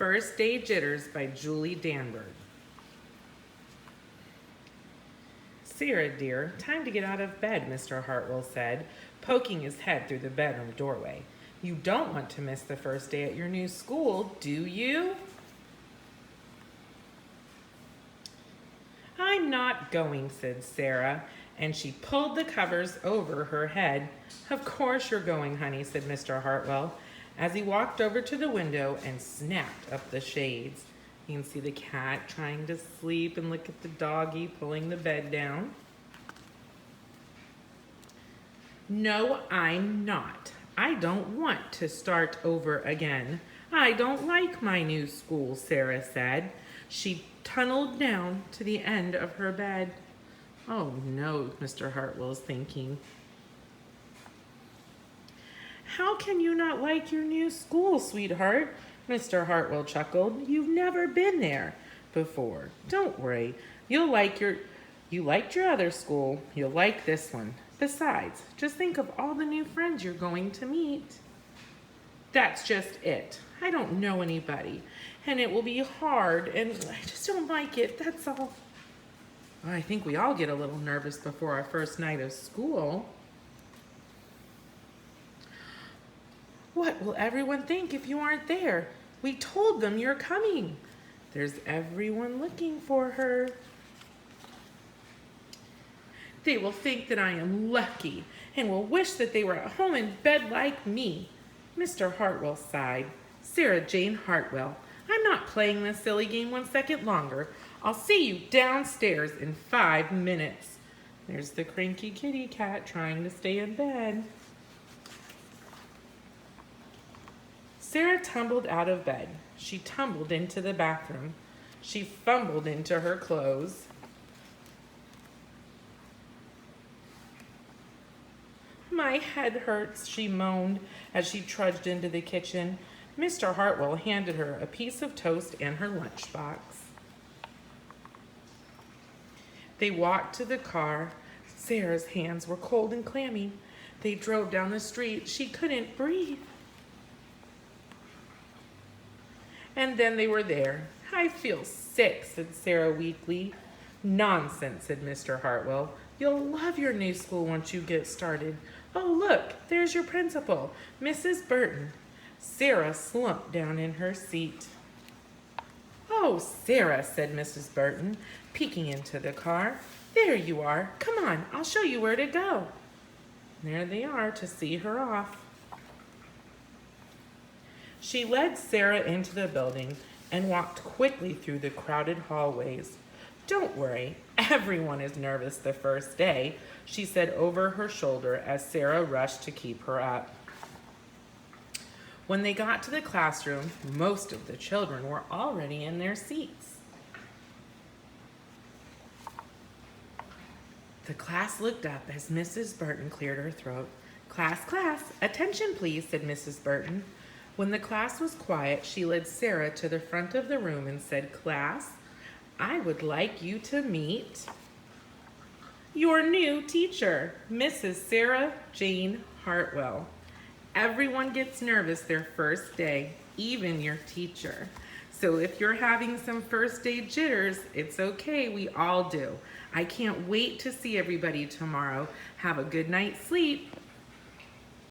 First Day Jitters by Julie Danberg. Sarah, dear, time to get out of bed, Mr. Hartwell said, poking his head through the bedroom doorway. You don't want to miss the first day at your new school, do you? I'm not going, said Sarah, and she pulled the covers over her head. Of course you're going, honey, said Mr. Hartwell, as he walked over to the window and snapped up the shades. You can see the cat trying to sleep and look at the doggy pulling the bed down. No, I'm not. I don't want to start over again. I don't like my new school, Sarah said. She tunneled down to the end of her bed. Oh no, Mr. Hartwell is thinking. How can you not like your new school, sweetheart? Mr. Hartwell chuckled. You've never been there before. Don't worry. You liked your other school. You'll like this one. Besides, just think of all the new friends you're going to meet. That's just it. I don't know anybody, and it will be hard, and I just don't like it, that's all. I think we all get a little nervous before our first night of school. What will everyone think if you aren't there? We told them you're coming. There's everyone looking for her. They will think that I am lucky and will wish that they were at home in bed like me. Mr. Hartwell sighed. Sarah Jane Hartwell, I'm not playing this silly game 1 second longer. I'll see you downstairs in 5 minutes. There's the cranky kitty cat trying to stay in bed. Sarah tumbled out of bed. She tumbled into the bathroom. She fumbled into her clothes. My head hurts, she moaned as she trudged into the kitchen. Mr. Hartwell handed her a piece of toast and her lunchbox. They walked to the car. Sarah's hands were cold and clammy. They drove down the street. She couldn't breathe. And then they were there. I feel sick, said Sarah weakly. Nonsense, said Mr. Hartwell. You'll love your new school once you get started. Oh, look, there's your principal, Mrs. Burton. Sarah slumped down in her seat. Oh, Sarah, said Mrs. Burton, peeking into the car. There you are. Come on, I'll show you where to go. There they are to see her off. She led Sarah into the building and walked quickly through the crowded hallways. Don't worry, everyone is nervous the first day, she said over her shoulder as Sarah rushed to keep her up. When they got to the classroom, most of the children were already in their seats. The class looked up as Mrs. Burton cleared her throat. Class, class, attention please, said Mrs. Burton. When the class was quiet, she led Sarah to the front of the room and said, Class, I would like you to meet your new teacher, Mrs. Sarah Jane Hartwell. Everyone gets nervous their first day, even your teacher. So if you're having some first day jitters, it's okay, we all do. I can't wait to see everybody tomorrow. Have a good night's sleep.